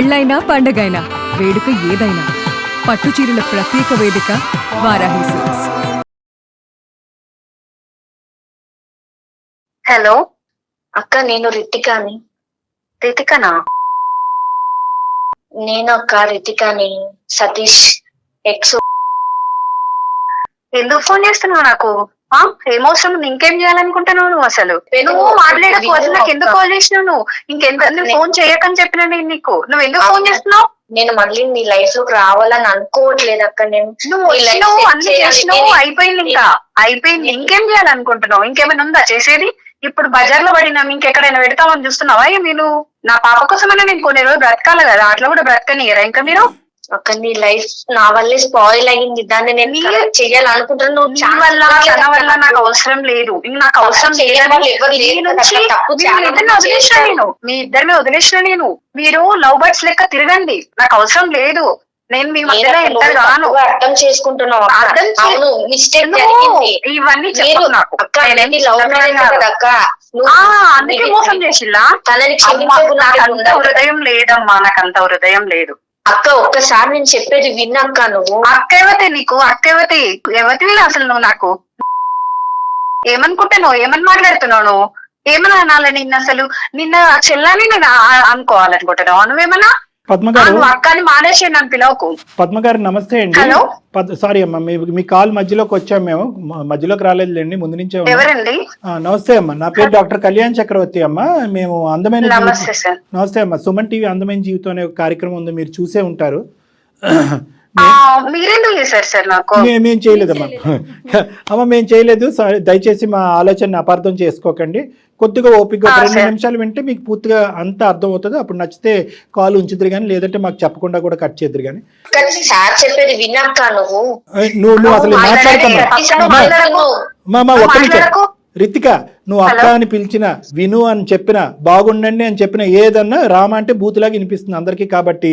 పెళ్ళైనా పండగైనా వేడుక ఏదైనా పట్టుచీరల ప్రత్యేక వేదిక వారాహి సిల్క్స్. హలో అక్క, నేను రితికాని. రితికనా? నేను అక్క రితికాని, సతీష్ ఎక్స్. ఎందుకు ఫోన్ చేస్తున్నావు నాకు? ఏమవసరం? ఇంకేం చేయాలనుకుంటున్నావు నువ్వు? అసలు నువ్వు మాట్లాడకపోతే నాకు ఎందుకు కాల్ చేసినావు? నువ్వు ఇంకెంత ఫోన్ చేయకని చెప్పినా నేను నీకు. నువ్వు ఎందుకు ఫోన్ చేస్తున్నావు? నేను మళ్ళీ నీ లైఫ్ లోకి రావాలని అనుకోవట్లేదు అక్క. నువ్వు అన్ని చేసినావు, అయిపోయింది. ఇంకా అయిపోయింది. ఇంకేం చేయాలనుకుంటున్నావు? ఇంకేమైనా ఉందా చేసేది? ఇప్పుడు బజార్ లో పడినా ఇంకెక్కడైనా పెడతామని చూస్తున్నావా? మీరు నా పాప కోసమైనా నేను కొన్ని రోజులు బ్రతకాలి కదా, అట్లా కూడా బ్రతకనియరా ఇంకా మీరు? అక్క నీ లైఫ్ నా వల్లే స్పాయిల్ అయ్యింది. దాన్ని నేను చెయ్యాలనుకుంటున్నాను. నువ్వు తన వల్ల నాకు అవసరం లేదు. నాకు అవసరం మీ ఇద్దరిని వదిలేసిన నేను. మీరు లవ్ బర్డ్స్ లెక్క తిరగండి, నాకు అవసరం లేదు. నేను మీ మధ్యలో ఎంటర్ గాను. అర్థం చేసుకుంటున్నావు? ఇవన్నీ చెప్పు నాకు. అందుకే మోసం చేసిల్లా? నాకంత హృదయం లేదమ్మా, నాకంత హృదయం లేదు. అక్క ఒక్కసారి నేను చెప్పేది విన్నాక. నువ్వు అక్కవతే, నీకు అక్కవతే ఎవరివి అసలు? నువ్వు నాకు ఏమనుకుంటున్నావు? ఏమని మాట్లాడుతున్నావు నువ్వు? ఏమన్నా అనాలి నిన్ను? అసలు నిన్న చెల్లని నేను అనుకోవాలనుకుంటున్నావు? నువ్వేమన్నా అక్కని మానేసి నన్ను పిలవకు. పద్మ గారు నమస్తే అండి. హలో, సారీ అమ్మా, మీ కాల్ మధ్యలోకి వచ్చాము. మేము మధ్యలోకి రాలేదులేండి, ముందు నుంచే. ఎవరండి? నమస్తే అమ్మా, నా పేరు డాక్టర్ కళ్యాణ్ చక్రవర్తి అమ్మా. మేము అందమైన నమస్తే అమ్మా, సుమన్ టీవీ అందమైన జీవితం అనే ఒక కార్యక్రమం ఉంది, మీరు చూసే ఉంటారు. మీరెందుకు చేశారు సార్ నాకు? మేము చేయలేదమ్మా. అమ్మ మేము చేయలేదు, దయచేసి మా ఆలోచనని అపార్థం చేసుకోకండి. కొద్దిగా ఓపిక 2 నిమిషాలు వింటే మీకు పూర్తిగా అంతా అర్థం అవుతుంది. అప్పుడు నచ్చితే కాల్ ఉంచుదురు కానీ, లేదంటే మాకు చెప్పకుండా కూడా కట్ చేద్దరు కానీ. చెప్పేది విన్నాక నువ్వు అసలు మాట్లాడుతున్నా ఒక్క నిమిషం. రితిక, నువ్వు అక్క అని పిలిచిన, విను అని చెప్పిన, బాగుండండి అని చెప్పిన, ఏదన్నా రామ అంటే బూతులాగా వినిపిస్తుంది అందరికీ. కాబట్టి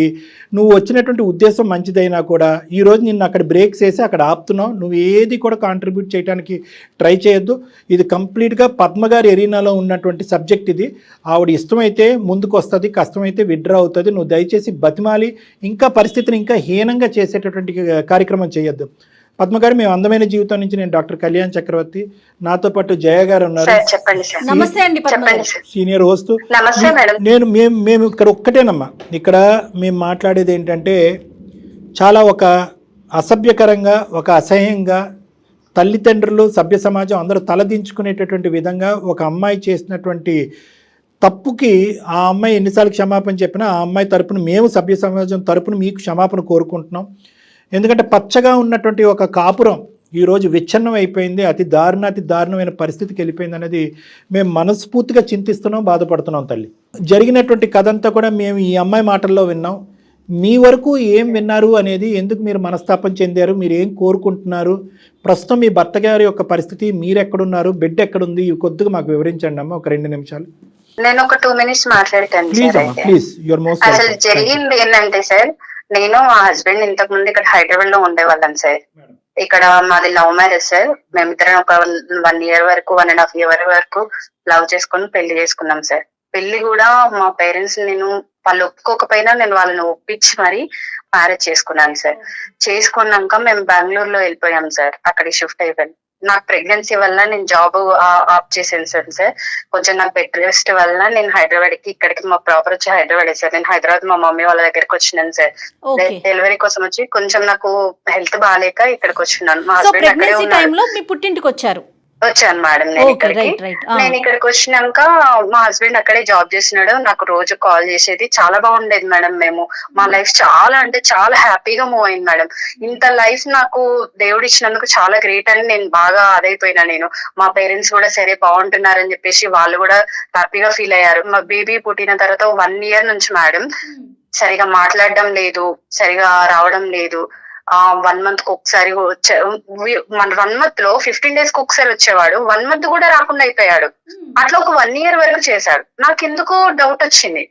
నువ్వు వచ్చినటువంటి ఉద్దేశం మంచిదైనా కూడా ఈరోజు నిన్ను అక్కడ బ్రేక్స్ వేసి అక్కడ ఆపుతున్నావు. నువ్వు ఏది కూడా కాంట్రిబ్యూట్ చేయడానికి ట్రై చేయొద్దు. ఇది కంప్లీట్గా పద్మగారి ఎరీనాలో ఉన్నటువంటి సబ్జెక్ట్. ఇది ఆవిడ ఇష్టమైతే ముందుకు వస్తుంది, కష్టమైతే విడ్డ్రా అవుతుంది. నువ్వు దయచేసి బతిమాలి ఇంకా పరిస్థితిని ఇంకా హీనంగా చేసేటటువంటి కార్యక్రమం చేయొద్దు. పద్మగారు, మేము అందమైన జీవితం నుంచి నేను డాక్టర్ కళ్యాణ్ చక్రవర్తి, నాతో పాటు జయ గారు ఉన్నారు, సీనియర్ హోస్ట్. మేము ఇక్కడ ఒక్కటేనమ్మా, ఇక్కడ మేము మాట్లాడేది ఏంటంటే చాలా ఒక అసభ్యకరంగా, ఒక అసహ్యంగా, తల్లిదండ్రులు, సభ్య సమాజం అందరూ తలదించుకునేటటువంటి విధంగా ఒక అమ్మాయి చేసినటువంటి తప్పుకి ఆ అమ్మాయి ఎన్నిసార్లు క్షమాపణ చెప్పినా ఆ అమ్మాయి తరపున మేము సభ్య సమాజం తరపున మీకు క్షమాపణ కోరుకుంటున్నాం. ఎందుకంటే పచ్చగా ఉన్నటువంటి ఒక కాపురం ఈరోజు విచ్ఛిన్నం అయిపోయింది, అతి దారుణమైన పరిస్థితికి వెళ్ళిపోయింది అనేది మేము మనస్ఫూర్తిగా చింతిస్తున్నాం, బాధపడుతున్నాం. తల్లి, జరిగినటువంటి కథ అంతా కూడా మేము ఈ అమ్మాయి మాటల్లో విన్నాం. మీ వరకు ఏం విన్నారు అనేది, ఎందుకు మీరు మనస్తాపం చెందారు, మీరు ఏం కోరుకుంటున్నారు, ప్రస్తుతం మీ భర్త గారి యొక్క పరిస్థితి, మీరు ఎక్కడున్నారు, బిడ్డ ఎక్కడుంది, ఇవి కొద్దిగా మాకు వివరించండి అమ్మ, ఒక 2 నిమిషాలు. నేను ఒక 2 మినిట్స్ మాట్లాడతాను. అసలు జరిగింది ఏంటంటే సార్, నేను మా హస్బెండ్ ఇంతకు ముందు ఇక్కడ హైదరాబాద్ లో ఉండేవాళ్ళం సార్. ఇక్కడ మాది లవ్ మ్యారేజ్ సార్. మేమిద్దరం ఒక 1 year వరకు, 1.5 year వరకు లవ్ చేసుకుని పెళ్లి చేసుకున్నాం సార్. పెళ్లి కూడా మా పేరెంట్స్, వాళ్ళు ఒప్పుకోకపోయినా నేను వాళ్ళని ఒప్పించి మరి మ్యారేజ్ చేసుకున్నాను సార్. చేసుకున్నాక మేము బెంగళూరులో వెళ్ళిపోయాం సార్. అక్కడికి షిఫ్ట్ అయిపోయాను. నాకు ప్రెగ్నెన్సీ వల్ల నేను జాబ్ ఆఫ్ చేసాను సార్. కొంచెం నాకు బెడ్ రెస్ట్ వల్ల నేను హైదరాబాద్ కి, ఇక్కడికి మా ప్రాపర్ వచ్చి హైదరాబాద్ సార్. నేను హైదరాబాద్ మా మమ్మీ వాళ్ళ దగ్గరికి వచ్చినాను సార్. డెలివరీ కోసం వచ్చి కొంచెం నాకు హెల్త్ బాగాలేక ఇక్కడికి వచ్చినాను. మా హస్బెండ్ అక్కడే ఉన్నారు. వచ్చాను మేడం నేను ఇక్కడికి. నేను ఇక్కడికి వచ్చినాక మా హస్బెండ్ అక్కడే జాబ్ చేస్తున్నాడు. నాకు రోజు కాల్ చేసేది. చాలా బాగుండేది మేడం. మా లైఫ్ చాలా అంటే చాలా హ్యాపీగా మూవ్ అయింది మేడం. ఇంత లైఫ్ నాకు దేవుడు ఇచ్చినందుకు చాలా గ్రేట్ అని నేను బాగా అదైపోయినా. మా పేరెంట్స్ కూడా సరే బాగుంటున్నారని చెప్పేసి వాళ్ళు కూడా హ్యాపీగా ఫీల్ అయ్యారు. మా బేబీ పుట్టిన తర్వాత 1 year నుంచి మేడం సరిగా మాట్లాడడం లేదు, సరిగా రావడం లేదు. 1 month కి ఒకసారి మన 1 month లో 15 days కి ఒకసారి వచ్చేవాడు. 1 month కూడా రాకుండా అయిపోయాడు. అట్లా ఒక 1 year వరకు చేశాడు. నాకు ఎందుకో డౌట్ వచ్చింది.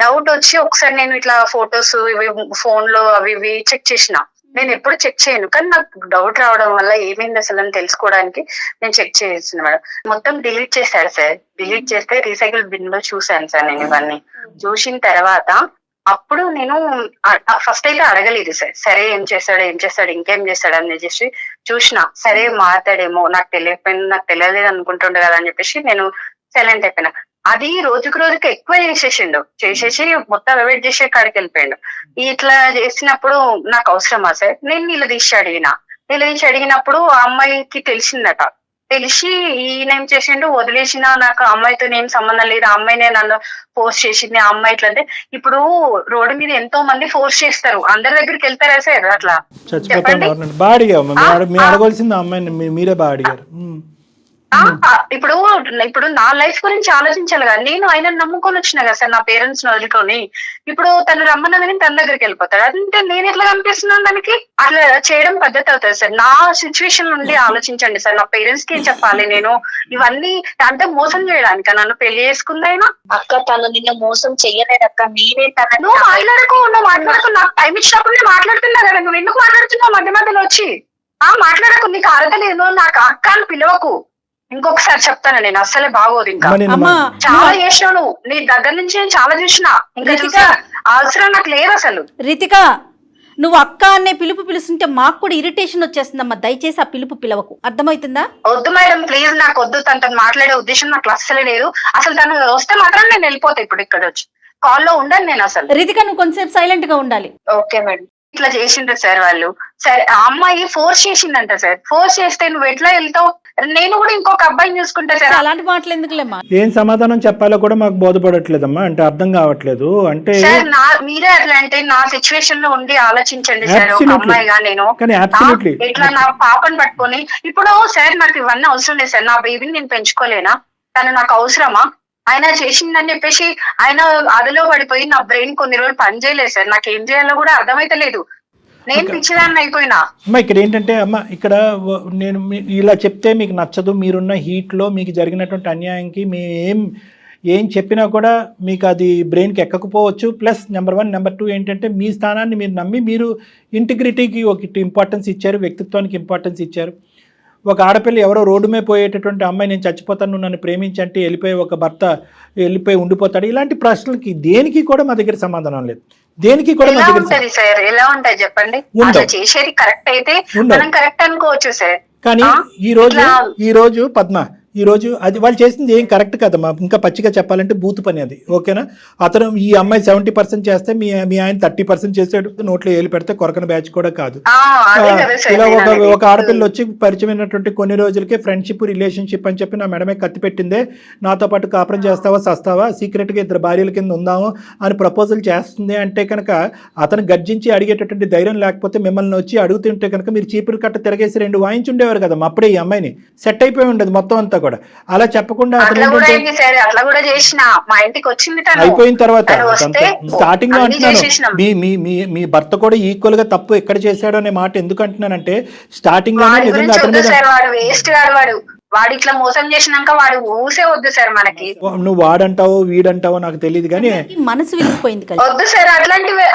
డౌట్ వచ్చి ఒకసారి నేను ఇట్లా ఫొటోస్ ఇవి ఫోన్ లో అవి ఇవి చెక్ చేసిన. నేను ఎప్పుడు చెక్ చేయను, కానీ నాకు డౌట్ రావడం వల్ల ఏమైంది అసలు అని తెలుసుకోవడానికి నేను చెక్ చేసిన మేడం. మొత్తం డిలీట్ చేశాడు సార్. డిలీట్ చేస్తే రీసైకిల్ బిన్ లో చూసాను సార్ నేను. ఇవన్నీ చూసిన తర్వాత అప్పుడు నేను ఫస్ట్ అయితే అడగలేదు సార్, సరే ఏం చేస్తాడు ఇంకేం చేస్తాడు అని చెప్పేసి చూసిన, సరే మాట్లాడేమో నాకు తెలియలేదు అనుకుంటుండే కదా అని చెప్పేసి నేను సైలెంట్ అయిపోయినా. అది రోజుకు ఎక్కువ చేసేసి మొత్తం అవాయిడ్ చేసే కాడికి వెళ్ళిపోయాడు. ఇట్లా చేసినప్పుడు నాకు అవసరమా సార్? నేను నిలదీసి అడిగినప్పుడు ఆ అమ్మాయికి తెలిసిందట. తెలిసి ఈయన ఏం చేసిండు, వదిలేసిన, నాకు అమ్మాయితో ఏం సంబంధం లేదు, ఆ అమ్మాయినే నన్ను ఫోర్స్ చేసింది, ఆ అమ్మాయి ఇట్లా. ఇప్పుడు రోడ్డు మీద ఎంతో మంది ఫోర్స్ చేస్తారు, అందరి దగ్గరికి వెళ్తారా సార్? అట్లా చెప్పండి. మీరే బాగా అడిగారు. ఇప్పుడు నా లైఫ్ గురించి ఆలోచించాలి కదా. నేను ఆయన నమ్ముకొని వచ్చిన కదా సార్, నా పేరెంట్స్ ని వదులుకొని. ఇప్పుడు తను రమ్మన్నదని తన దగ్గరికి వెళ్ళిపోతాడు అంటే నేను ఎట్లా కనిపిస్తున్నాను దానికి? అట్లా చేయడం పద్ధతి అవుతుంది సార్. నా సిచ్యువేషన్ నుండి ఆలోచించండి సార్. నా పేరెంట్స్ కి ఏం చెప్పాలి నేను? ఇవన్నీ అంటే మోసం చేయడానిక నన్ను పెళ్లి చేసుకుంది ఆయన? అక్క తను నిన్ను మోసం చెయ్యలేదక్క, నేనే తన. నువ్వు మాట్లాడకు, నాకు టైం ఇచ్చినప్పుడు నేను మాట్లాడుతున్నా కదా, నువ్వు ఎందుకు మాట్లాడుతున్నావు మధ్య మధ్యలో వచ్చి? మాట్లాడకు, నీకు అర్హత లేదు, నాకు అక్క అని పిలవకు. ఇంకొకసారి చెప్తాను, నేను అస్సలే బాగోదు. ఇంకా చాలా చేసినావు నువ్వు, నీ దగ్గర నుంచి నేను చాలా చూసినా, ఇంకా చూసా అవసరం నాకు లేదు అసలు. రితిక, నువ్వు అక్క అనే పిలుస్తుంటే మాకు కూడా ఇరిటేషన్ వచ్చేస్తుందమ్మా. దయచేసి ఆ పిలవకు, అర్థమవుతుందా? వద్దు మేడం, ప్లీజ్, నాకు వద్దు. తనతో మాట్లాడే ఉద్దేశం నాకు అస్సలే లేదు. అసలు తను వస్తే మాత్రం నేను వెళ్ళిపోతా. ఇప్పుడు ఇక్కడ వచ్చి కాల్లో ఉండను నేను అసలు. రితిక, నువ్వు కొంచెంసేపు సైలెంట్ గా ఉండాలి. Okay madam. ఇట్లా చేసిండ్రు సార్ వాళ్ళు. సరే, ఆ అమ్మాయి ఫోర్స్ చేసిందంట సార్. ఫోర్స్ చేస్తే నువ్వు ఎట్లా వెళ్తావు? నేను కూడా ఇంకొక అబ్బాయిని చూసుకుంటా సార్. అలాంటి మాటలు ఎందుకులేమ్మా? ఏం సమాధానం చెప్పాలో కూడా మాకు బోధపడట్లేదమ్మా, అంటే అర్థం కావట్లేదు. అంటే సార్ మీరే అట్లా అంటే నా సిచ్యువేషన్ లో ఉండి ఆలోచించండి సార్. ఒక అమ్మాయిగా నేను ఇట్లా నా పాపను పట్టుకొని, ఇప్పుడు సార్ నాకు ఇవన్నీ అవసరం లేదు సార్. నా బేబీని నేను పెంచుకోలేనా? తను నాకు అవసరమా? ఆయన చేసిందని చెప్పేసి ఆయన అదిలో పడిపోయి నా బ్రెయిన్ కొన్ని రోజులు పని చేయలేదు సార్. నాకు ఏం చేయాలో కూడా అర్థమైతే లేదు. నేను పిచ్చిదాన్ని అయిపోయినా. అమ్మా ఇక్కడ ఏంటంటే, అమ్మ ఇక్కడ నేను ఇలా చెప్తే మీకు నచ్చదు, మీరున్న హీట్లో మీకు జరిగినటువంటి అన్యాయంకి ఏం చెప్పినా కూడా మీకు అది బ్రెయిన్కి ఎక్కకపోవచ్చు. ప్లస్ నెంబర్ 1, నెంబర్ 2 ఏంటంటే, మీ స్థానాన్ని మీరు నమ్మి మీరు ఇంటిగ్రిటీకి ఒక ఇంపార్టెన్స్ ఇచ్చారు, వ్యక్తిత్వానికి ఇంపార్టెన్స్ ఇచ్చారు. ఒక ఆడపిల్ల ఎవరో రోడ్డు మీద పోయేటటువంటి అమ్మాయి నేను చచ్చిపోతాను, నువ్వు నన్ను ప్రేమించంటే వెళ్ళిపోయి ఒక భర్త వెళ్ళిపోయి ఉండిపోతాడు. ఇలాంటి ప్రశ్నలకి దేనికి కూడా మా దగ్గర సమాధానం లేదు. దేనికి కూడా మా దగ్గర సార్ ఎలా ఉంటాయి చెప్పండి? చేసేది కరెక్ట్ అయితే మనం కరెక్ట్ అనుకోవచ్చు సార్. కానీ ఈ రోజు పద్మ, ఈ రోజు అది వాళ్ళు చేసింది ఏం కరెక్ట్ కదమ్మా. ఇంకా పచ్చిగా చెప్పాలంటే బూతు పని అది. ఓకేనా? అతను ఈ అమ్మాయి 70% చేస్తే మీ ఆయన 30% చేసాడు. నోట్లో ఏలు పెడితే కొరకన బ్యాచ్ కూడా కాదు. ఇలా ఒక ఆడపిల్ల వచ్చి పరిచయమైనటువంటి కొన్ని రోజులకే ఫ్రెండ్షిప్, రిలేషన్షిప్ అని చెప్పి నా మెడమే కత్తి పెట్టిందే, నాతో పాటు కాపురం చేస్తావా, సస్తావా, సీక్రెట్ గా 2 భార్యల కింద ఉందాము అని ప్రపోజల్ చేస్తుంది అంటే కనుక అతను గర్జించి అడిగేటటువంటి ధైర్యం లేకపోతే మిమ్మల్ని వచ్చి అడుగుతుంటే కనుక మీరు చీపురు కట్ట తిరగేసి 2 వాయించి ఉండేవారు కదా. అప్పుడే ఈ అమ్మాయిని సెట్ అయిపోయి ఉండదు మొత్తం అంతా. అలా చెప్పకుండా అయిపోయిన తర్వాత స్టార్టింగ్ లో అంటున్నాను, మీ భర్త కూడా ఈక్వల్ గా తప్పు ఎక్కడ చేశాడు అనే మాట ఎందుకు అంటున్నానంటే, స్టార్టింగ్ లోనే నిజంగా అతని మీద వాడు ఇట్లా మోసం చేసినాక వాడు ఊసే వద్దు సార్ మనకి. నువ్వు వాడంటావో వీడంటావో నాకు తెలియదు కానీ మనసు విరిగిపోయింది. వద్దు సార్,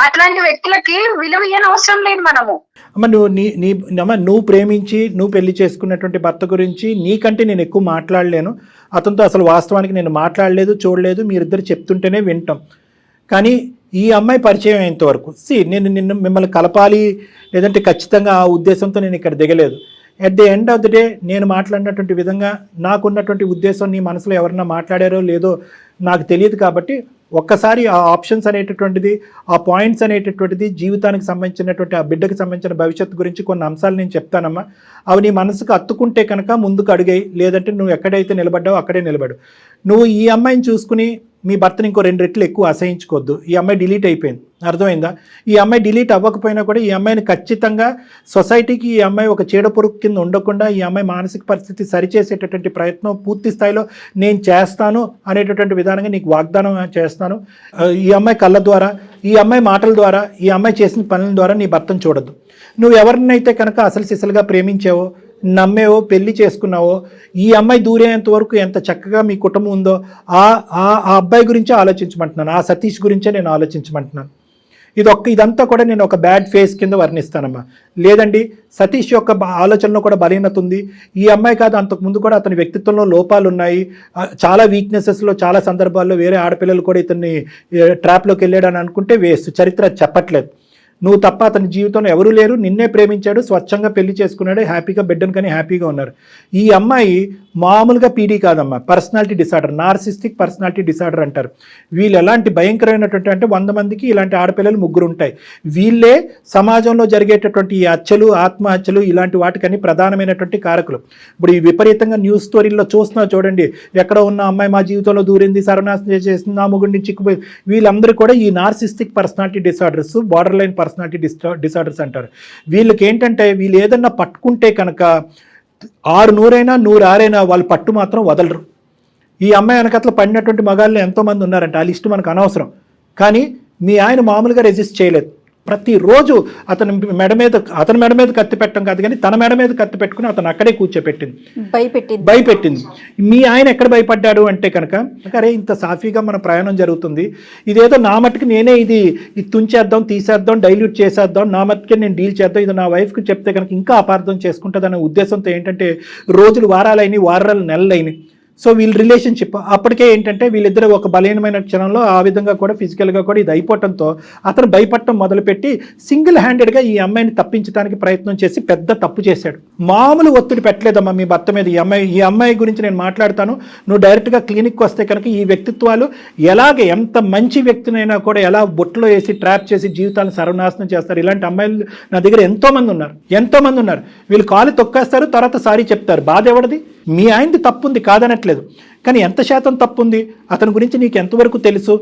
అట్లాంటి వ్యక్తులకి విలువ ఇయ్యని అవసరం లేదు మనము. అమ్మ నువ్వు ప్రేమించి నువ్వు పెళ్లి చేసుకున్నటువంటి భర్త గురించి నీకంటే నేను ఎక్కువ మాట్లాడలేను. అతనితో అసలు వాస్తవానికి నేను మాట్లాడలేదు, చూడలేదు, మీరిద్దరు చెప్తుంటేనే వింటాం. కానీ ఈ అమ్మాయి పరిచయం అయ్యేంత వరకు నేను మిమ్మల్ని కలపాలి లేదంటే ఖచ్చితంగా ఆ ఉద్దేశంతో నేను ఇక్కడ దిగలేదు. At the end of the day నేను మాట్లాడినటువంటి విధంగా నాకున్నటువంటి ఉద్దేశం నీ మనసులో ఎవరన్నా మాట్లాడారో లేదో నాకు తెలియదు. కాబట్టి ఒక్కసారి ఆ ఆప్షన్స్ అనేటటువంటిది, ఆ పాయింట్స్ అనేటటువంటిది, జీవితానికి సంబంధించినటువంటి ఆ బిడ్డకి సంబంధించిన భవిష్యత్తు గురించి కొన్ని అంశాలు నేను చెప్తానమ్మా. అవి నీ మనసుకు అత్తుకుంటే కనుక ముందుకు అడిగాయి, లేదంటే నువ్వు ఎక్కడైతే నిలబడ్డావో అక్కడే నిలబడు. నువ్వు ఈ అమ్మాయిని చూసుకుని మీ భర్తని ఇంకో 2 రెట్లు ఎక్కువ అసహించుకోవద్దు. ఈ అమ్మాయి డిలీట్ అయిపోయింది, అర్థమైందా? ఈ అమ్మాయి డిలీట్ అవ్వకపోయినా కూడా ఈ అమ్మాయిని ఖచ్చితంగా సొసైటీకి ఈ అమ్మాయి ఒక చీడపురుగు కింద ఉండకుండా ఈ అమ్మాయి మానసిక పరిస్థితి సరిచేసేటటువంటి ప్రయత్నం పూర్తి స్థాయిలో నేను చేస్తాను అనేటటువంటి విధానంగా నీకు వాగ్దానం చేస్తాను. ఈ అమ్మాయి కళ్ళ ద్వారా, ఈ అమ్మాయి మాటల ద్వారా, ఈ అమ్మాయి చేసిన పనుల ద్వారా నీ భర్తను చూడద్దు. నువ్వు ఎవరినైతే కనుక అసలు సిసలుగా ప్రేమించావో, నమ్మేవో, పెళ్లి చేసుకున్నావో, ఈ అమ్మాయి దూరేంత వరకు ఎంత చక్కగా మీ కుటుంబం ఉందో ఆ అబ్బాయి గురించే ఆలోచించమంటున్నాను. ఆ సతీష్ గురించే నేను ఆలోచించమంటున్నాను. ఇదంతా కూడా నేను ఒక బ్యాడ్ ఫేస్ కింద వర్ణిస్తానమ్మా. లేదండి, సతీష్ యొక్క ఆలోచనలో కూడా బలహీనత ఉంది. ఈ అమ్మాయి కాదు, అంతకుముందు కూడా అతని వ్యక్తిత్వంలో లోపాలు ఉన్నాయి, చాలా వీక్నెసెస్లో చాలా సందర్భాల్లో వేరే ఆడపిల్లలు కూడా ఇతన్ని ట్రాప్లోకి వెళ్ళాడని అనుకుంటే వేస్ట్. చరిత్ర చెప్పట్లేదు. నువ్వు తప్ప అతని జీవితంలో ఎవరూ లేరు, నిన్నే ప్రేమించాడు, స్వచ్ఛంగా పెళ్లి చేసుకున్నాడు, హ్యాపీగా బిడ్డను కానీ హ్యాపీగా ఉన్నారు. ఈ అమ్మాయి మామూలుగా పీడీ కాదమ్మా, personality disorder, narcissistic personality disorder అంటారు. వీళ్ళు ఎలాంటి భయంకరమైనటువంటి అంటే 100 మందికి ఇలాంటి ఆడపిల్లలు 3 ఉంటాయి. వీళ్ళే సమాజంలో జరిగేటటువంటి ఈ హత్యలు, ఆత్మహత్యలు ఇలాంటి వాటికని ప్రధానమైనటువంటి కారకులు. ఇప్పుడు ఈ విపరీతంగా న్యూస్ స్టోరీల్లో చూస్తున్నా చూడండి, ఎక్కడ ఉన్న అమ్మాయి మా జీవితంలో దూరింది, సర్వనాశనం చేసింది, నా మొగుడిని చిక్కుపోయింది, వీళ్ళందరూ కూడా ఈ narcissistic personality disorders, border line personality disorders అంటారు. వీళ్ళకి ఏంటంటే వీళ్ళు ఏదన్నా పట్టుకుంటే కనుక 600 100 వాళ్ళు పట్టు మాత్రం వదలరు. ఈ అమ్మాయి వెనకట్ల పడినటువంటి మగాళ్ళు ఎంతోమంది ఉన్నారంట, ఆ లిస్టు మనకు అనవసరం. కానీ మీ ఆయన మామూలుగా రెసిస్ట్ చేయలేదు. ప్రతిరోజు అతని మెడ మీద కత్తి పెట్టడం కాదు కానీ తన మెడ మీద కత్తి పెట్టుకుని అతను అక్కడే కూర్చోపెట్టింది, భయపెట్టింది. మీ ఆయన ఎక్కడ భయపడ్డాడు అంటే కనుక, అరే ఇంత సాఫీగా మన ప్రయాణం జరుగుతుంది, ఇదేదో నా మట్టుకు నేనే ఇది తుంచేద్దాం, తీసేద్దాం, డైల్యూట్ చేసేద్దాం, నా మట్టుకే నేను డీల్ చేద్దాం, ఇది నా వైఫ్కి చెప్తే కనుక ఇంకా అపార్థం చేసుకుంటుందనే ఉద్దేశంతో ఏంటంటే రోజులు వారాలైనవి, వారాలు నెలలైనవి. సో వీళ్ళ రిలేషన్షిప్ అప్పటికే ఏంటంటే వీళ్ళిద్దరు ఒక బలహీనమైన క్షణంలో ఆ విధంగా కూడా ఫిజికల్గా కూడా ఇది అయిపోవడంతో అతను భయపడటం మొదలుపెట్టి సింగిల్ హ్యాండెడ్గా ఈ అమ్మాయిని తప్పించడానికి ప్రయత్నం చేసి పెద్ద తప్పు చేశాడు. మామూలు ఒత్తిడి పెట్టలేదమ్మా మీ భర్త మీద. ఈ అమ్మాయి గురించి నేను మాట్లాడతాను, నువ్వు డైరెక్ట్గా క్లినిక్కి వస్తే కనుక ఈ వ్యక్తిత్వాలు ఎలాగే ఎంత మంచి వ్యక్తినైనా కూడా ఎలా బొట్టులో వేసి ట్రాప్ చేసి జీవితాలను సర్వనాశనం చేస్తారు. ఇలాంటి అమ్మాయిలు నా దగ్గర ఎంతోమంది ఉన్నారు. వీళ్ళు కాలు తొక్కేస్తారు, తర్వాత సారీ చెప్తారు. బాధ ఎవరిది? మీ ఆయనది తప్పు ఉంది కాదనట్లేదు, కానీ ఎంత శాతం తప్పు ఉంది అతని గురించి నీకు ఎంతవరకు తెలుసు?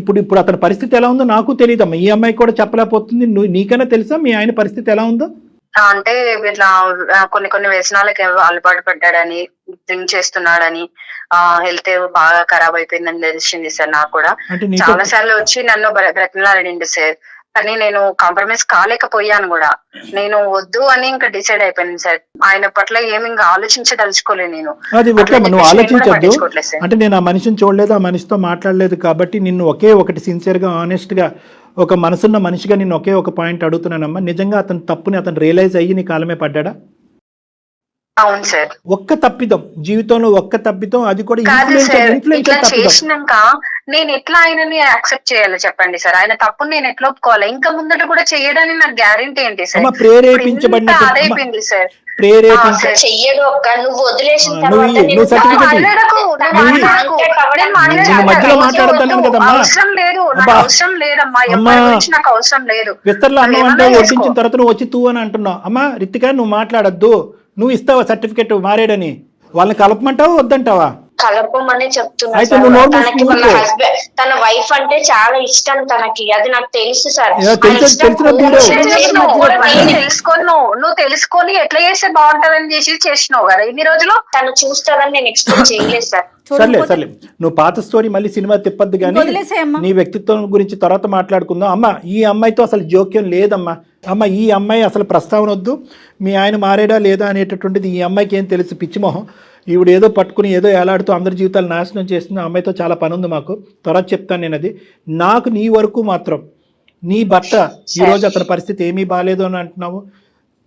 ఇప్పుడు అతని పరిస్థితి ఎలా ఉందో నాకు తెలియదమ్మా. ఈ అమ్మాయి కూడా చెప్పలేకపోతుంది. నీకైనా తెలుసా మీ ఆయన పరిస్థితి ఎలా ఉందో? అంటే ఇట్లా కొన్ని వ్యసనాలకి అలవాటు పడ్డాడని, డ్రింక్ చేస్తున్నాడని, హెల్త్ బాగా ఖరాబ్ అయిపోయిందని తెలిసింది సార్. నాకు కూడా చాలా సార్లు వచ్చి నన్ను బ్రతిమలాడిండు సార్, కానీ నేను కాంప్రమైజ్ కాలేకపోయాను కూడా. నేను వద్దు అని ఇంకా డిసైడ్ అయిపోయాను సార్. ఆయన పట్ల ఏమి ఇంకా ఆలోచించదలుచుకోలేదు నేను. అది నువ్వు ఆలోచించద్దు అంటే నేను ఆ మనిషిని చూడలేదు, ఆ మనిషితో మాట్లాడలేదు కాబట్టి నిన్ను ఒకే ఒకటి సిన్సియర్గా ఆనెస్ట్గా ఒక మనసున్న మనిషిగా నిన్ను ఒకే ఒక పాయింట్ అడుగుతున్నానమ్మా. నిజంగా అతని తప్పుని అతను రియలైజ్ అయ్యి నీ కాలమే పడ్డాడా? అవును సార్. ఒక్క తప్పిదం జీవితంలో, ఒక్క తప్పిదం, అది కూడా ఇట్లా చేసినాక నేను ఎట్లా ఆయనని యాక్సెప్ట్ చేయాలి చెప్పండి సార్? ఆయన తప్పుని నేను ఎట్లా ఒప్పుకోవాలి? ఇంకా ముందట కూడా చేయడానికి నాకు గ్యారెంటీ ఏంటి సార్? ప్రేరేపించబడిన సార్ చెయ్యడు అక్క, నువ్వు వదిలేసిన అవసరం లేదు, అవసరం లేదమ్మా, నాకు అవసరం లేదు. విస్తరలో అన్నం అంటే వడ్డించిన తర్వాత నువ్వు వచ్చి తూ అని అంటున్నావు. అమ్మా రితిక, నువ్వు మాట్లాడద్దు. నువ్వు ఇస్తావా సర్టిఫికెట్ మారేడని? వాళ్ళని కలపమంటావా వద్దంటావా? కలపమని చెప్తున్నా. తనకి మన హస్బెండ్, తన వైఫ్ అంటే చాలా ఇష్టం తనకి, అది నాకు తెలుసు సార్. నువ్వు తెలుసుకొని ఎట్లా చేస్తే బాగుంటదని చేసినావు కదా ఇన్ని రోజులు. తను చూస్తారని నేను ఎక్స్పెక్ట్ చేయలేదు సార్. సర్లే నువ్వు పాత స్టోరీ మళ్ళీ సినిమా తిప్పద్దు కానీ నీ వ్యక్తిత్వం గురించి తర్వాత మాట్లాడుకుందాం. అమ్మ ఈ అమ్మాయితో అసలు జోక్యం లేదమ్మా. అమ్మ ఈ అమ్మాయి అసలు ప్రస్తావన వద్దు. మీ ఆయన మారేడా లేదా అనేటటువంటిది ఈ అమ్మాయికి ఏం తెలుసు? పిచ్చిమోహం. ఈవిడ ఏదో పట్టుకుని ఏదో ఎలాడుతూ అందరి జీవితాలు నాశనం చేస్తుంది. ఆ అమ్మాయితో చాలా పని ఉంది మాకు, తర్వాత చెప్తాను నేను అది. నాకు నీ వరకు మాత్రం నీ భర్త ఈరోజు అతని పరిస్థితి ఏమీ బాగాలేదు అని అంటున్నావు.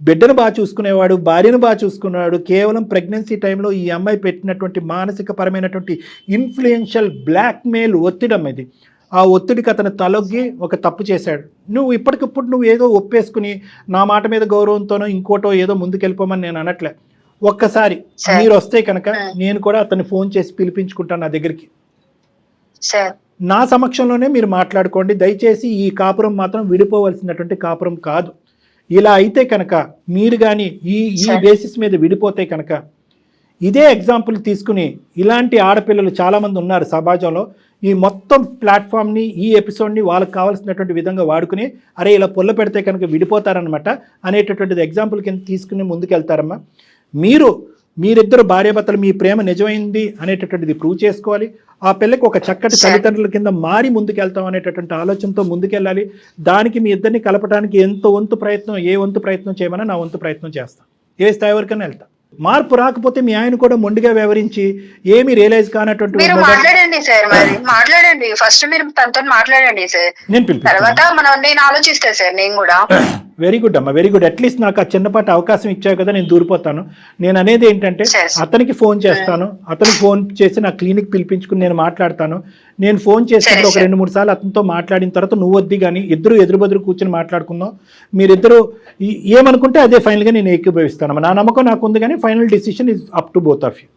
బిడ్డను బాగా చూసుకునేవాడు, భార్యను బాగా చూసుకునేవాడు. కేవలం ప్రెగ్నెన్సీ టైంలో ఈ అమ్మాయి పెట్టినటువంటి మానసిక పరమైనటువంటి ఇన్ఫ్లుయెన్షియల్ బ్లాక్మెయిల్ ఒత్తిడి ఇది. ఆ ఒత్తిడికి అతను తలొగ్గి ఒక తప్పు చేశాడు. నువ్వు ఇప్పటికిప్పుడు నువ్వు ఏదో ఒప్పేసుకుని నా మాట మీద గౌరవంతోనో ఇంకోటో ఏదో ముందుకెళ్ళిపోమని నేను అనట్లే. ఒక్కసారి మీరు వస్తే కనుక నేను కూడా అతన్ని ఫోన్ చేసి పిలిపించుకుంటాను నా దగ్గరికి. నా సమక్షంలోనే మీరు మాట్లాడుకోండి. దయచేసి ఈ కాపురం మాత్రం విడిపోవలసినటువంటి కాపురం కాదు. ఇలా అయితే కనుక మీరు కానీ ఈ బేసిస్ మీద విడిపోతే కనుక ఇదే ఎగ్జాంపుల్ తీసుకుని ఇలాంటి ఆడపిల్లలు చాలామంది ఉన్నారు సమాజంలో. ఈ మొత్తం ప్లాట్ఫామ్ని, ఈ ఎపిసోడ్ని వాళ్ళకి కావాల్సినటువంటి విధంగా వాడుకుని అరే ఇలా పొల్ల పెడితే కనుక విడిపోతారనమాట అనేటటువంటిది ఎగ్జాంపుల్ కింద తీసుకుని ముందుకెళ్తారమ్మా. మీరిద్దరు భార్యాభర్తలు మీ ప్రేమ నిజమైంది అనేటటువంటిది ప్రూవ్ చేసుకోవాలి. ఆ పిల్లకి ఒక చక్కటి తల్లిదండ్రుల కింద మారి ముందుకెళ్తాం అనేటటువంటి ఆలోచనతో ముందుకెళ్ళాలి. దానికి మీ ఇద్దరిని కలపడానికి ఏ వంతు ప్రయత్నం చేయమన్నా నా వంతు ప్రయత్నం చేస్తాను. ఏ స్థాయి వరకైనా వెళ్తా. మార్పు రాకపోతే మీ ఆయన కూడా మొండిగా వ్యవహరించి ఏమీ రియలైజ్ కానటువంటి మీరు మాట్లాడండి సార్, మరి మాట్లాడండి ఫస్ట్, మీరు తనతో మాట్లాడండి సార్, నేను తర్వాత నేను ఆలోచిస్తా సార్ నేను కూడా. వెరీ గుడ్ అమ్మా, వెరీ గుడ్. అట్లీస్ట్ నాకు ఆ చిన్నపాటి అవకాశం ఇచ్చావు కదా, నేను దూరిపోతాను. నేను అనేది ఏంటంటే అతనికి ఫోన్ చేస్తాను, అతనికి ఫోన్ చేసి నా క్లినిక్ పిలిపించుకుని నేను మాట్లాడతాను. నేను ఫోన్ చేసినప్పుడు ఒక 2-3 సార్లు అతనితో మాట్లాడిన తర్వాత నువ్వు వద్ది కానీ ఇద్దరు ఎదురు కూర్చొని మాట్లాడుకుందాం. మీరిద్దరు ఏమనుకుంటే అదే ఫైనల్గా నేను ఏకీభవిస్తాను. నా నమ్మకం నాకు ఉంది కానీ final decision is up to both of you.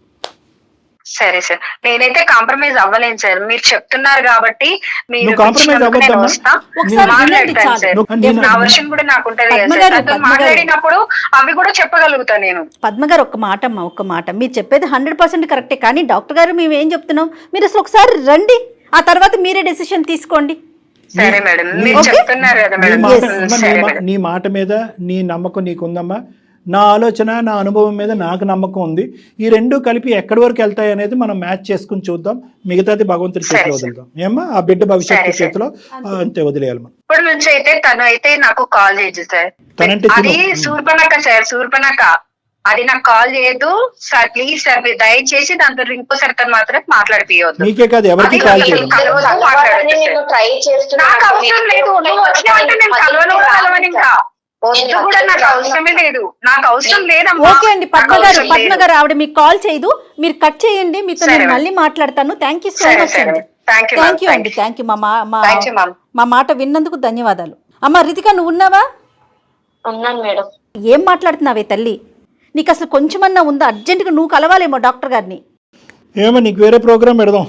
సరే సార్, నేనైతే కాంప్రమైజ్ అవ్వలేను సార్, మీరు చెప్తున్నారు కాబట్టి మీరు కాంప్రమైజ్ అవ్వద్దమ్మా. మాట్లాడతాను సార్, నా వర్షన్ కూడా నాకు ఉంటది కదా సార్, మాట్లాడినప్పుడు అవి కూడా చెప్పగలుగుతా నేను. పద్మ గారు ఒక్క మాట అమ్మా, ఒక్క మాట. మీరు చెప్పేది 100% కరెక్టే, కానీ డాక్టర్ గారు మేము ఏం చెప్తున్నాం, మీరు అసలు ఒకసారి రండి, ఆ తర్వాత మీరే డెసిషన్ తీసుకోండి. సరే మేడం, మీరు చెప్తున్నారు కదా మేడం. నీ మాట మీద నీ నమ్మకం నీకుందమ్మా, నా ఆలోచన నా అనుభవం మీద నాకు నమ్మకం ఉంది. ఈ రెండు కలిపి ఎక్కడి వరకు వెళ్తాయి అనేది మనం మ్యాచ్ చేసుకుని చూద్దాం. మిగతాది భగవంతుడి చేతిలో వదులుదాం. ఏమ్మా ఆ బిడ్డ భవిష్యత్తు చేతిలో అంతే వదిలేయాలి. ఇప్పటి నుంచి అయితే తను అయితే నాకు కాల్ చేయదు సార్, అది శూర్పణఖ సార్, శూర్పణఖ అది నాకు కాల్ చేయదు సార్, ప్లీజ్ సార్ మీరు దయచేసి దాంతో ఇంకోసారి తను మాత్రం మాట్లాడిపోవద్దు. మీకే కాదు ఎవరికి కాల్ చేయదు. ట్రై చేస్తున్నా, నాకు అవసరం లేదు, నువ్వు వచ్చినావంటే నేను కలవను ఇంకా కూడా నాకు అవసరమే లేదు, నాకు అవసరం లేదమ్మా. ఓకే అండి పద్మ గారు ఆవిడ మీకు కాల్ చేయదు, మీరు కట్ చేయండి, మీతో నేను మళ్ళీ మాట్లాడతాను. థ్యాంక్ యూ సో మచ్ అండి. థ్యాంక్ యూ అండి, థ్యాంక్ యూ. మా మాట విన్నందుకు ధన్యవాదాలు. అమ్మ రితిక నువ్వు ఉన్నావా? ఉన్నాను మేడం. ఏం మాట్లాడుతున్నావే తల్లి, నీకు అసలు కొంచెమన్నా ఉందా? అర్జెంటుగా నువ్వు కలవాలేమో డాక్టర్ గారిని. ఏమో నీకు వేరే ప్రోగ్రామ్ పెడదాం.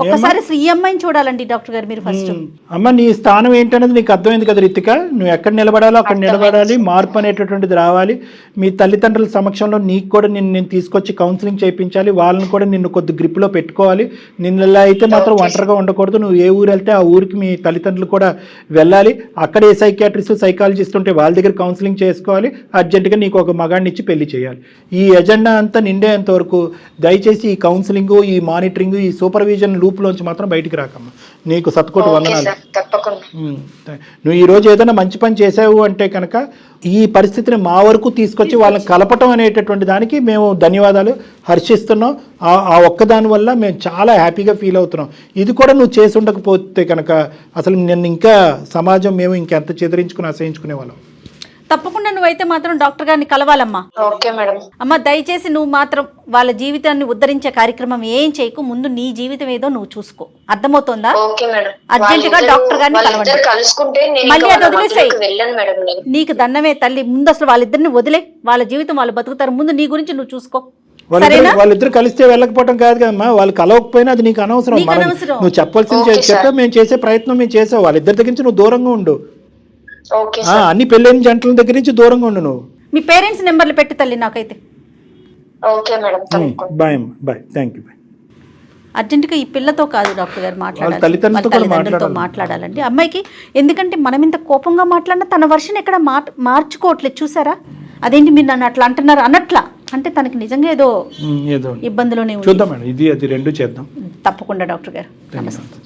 ఒక్కసారి అసలు ఈ అమ్మాయిని చూడాలండి డాక్టర్ గారు మీరు ఫస్ట్. అమ్మ నీ స్థానం ఏంటనేది నీకు అర్థమైంది కదా రితిక, నువ్వు ఎక్కడ నిలబడాలో అక్కడ నిలబడాలి, మార్పు అనేటటువంటిది రావాలి. మీ తల్లిదండ్రుల సమక్షంలో నీకు కూడా నేను తీసుకొచ్చి కౌన్సిలింగ్ చేయించాలి, వాళ్ళని కూడా నిన్ను కొద్ది గ్రిప్లో పెట్టుకోవాలి. నిన్ను ఇలా అయితే మాత్రం ఒంటరిగా ఉండకూడదు. నువ్వు ఏ ఊరు వెళ్తే ఆ ఊరికి మీ తల్లిదండ్రులు కూడా వెళ్ళాలి. అక్కడ ఏ సైకియాట్రిస్ట్ సైకాలజిస్ట్ ఉంటే వాళ్ళ దగ్గర కౌన్సిలింగ్ చేసుకోవాలి. అర్జెంటుగా నీకు ఒక మగాడిని ఇచ్చి పెళ్లి చేయాలి. ఈ ఎజెండా అంతా నిండేంత వరకు దయచేసి ఈ కౌన్సిలింగ్, ఈ మానిటరింగ్, ఈ సూపర్విజన్ లూప్లోంచి మాత్రం బయటికి రాకమ్మా. నీకు సత్కోటి వందనాలు. నువ్వు ఈ రోజు ఏదైనా మంచి పని చేసావు అంటే కనుక ఈ పరిస్థితిని మా వరకు తీసుకొచ్చి వాళ్ళని కలపటం అనేటటువంటి దానికి మేము ధన్యవాదాలు హర్షిస్తున్నాం. ఆ ఒక్కదాని వల్ల మేము చాలా హ్యాపీగా ఫీల్ అవుతున్నాం. ఇది కూడా నువ్వు చేసి ఉండకపోతే కనుక అసలు నేను ఇంకా సమాజం మేము ఇంకెంత చెదిరించుకుని అసహించుకునే వాళ్ళం. తప్పకుండా నువ్వైతే మాత్రం డాక్టర్ గారిని కలవాలమ్మా. Okay madam. అమ్మ దయచేసి నువ్వు మాత్రం వాళ్ళ జీవితాన్ని ఉద్ధరించే కార్యక్రమం ఏం చేయకు, ముందు నీ జీవితం ఏదో నువ్వు చూసుకో. అర్థమవుతుందా? అర్జెంట్ గా డాక్టర్ గారిని కలవండి. మళ్ళీ అది వదిలేసాయి, నీకు దండమే తల్లి. ముందు అసలు వాళ్ళిద్దరిని వదిలే, వాళ్ళ జీవితం వాళ్ళు బతుకుతారు. ముందు నీ గురించి నువ్వు చూసుకో. వాళ్ళిద్దరు కలిస్తే వెళ్ళకపోవడం కాదు కదమ్మా, వాళ్ళు కలవకపోయినా అది నీకు అనవసరం. నువ్వు చెప్పాల్సింది చెప్పా, మేము చేసే ప్రయత్నం మేము చేసావు. వాళ్ళిద్దరి దగ్గర నుంచి నువ్వు దూరంగా ఉండు. అన్ని పెళ్ళైన జంటల దగ్గర నుంచి దూరంగా ఉండు. నువ్వు మీ పేరెంట్స్ నెంబర్లు పెట్టి తల్లి నాకైతే. బాయ్ అమ్మా, బాయ్, థ్యాంక్ యూ. అర్జెంటుగా ఈ పిల్లతో కాదు డాక్టర్ గారు మాట్లాడాలి, తల్లిదండ్రులతో మాట్లాడాలండి అమ్మాయికి. ఎందుకంటే మనం ఇంత కోపంగా మాట్లాడినా తన వర్షన్ ఎక్కడ మార్చుకోవట్లేదు. చూసారా, అదేంటి మీరు నన్ను అట్లా అంటున్నారు అన్నట్లా, అంటే తనకి నిజంగా ఏదో ఇబ్బందులోనే. చూద్దాం మేడం, ఇది అది రెండు చేద్దాం తప్పకుండా డాక్టర్ గారు. నమస్తే.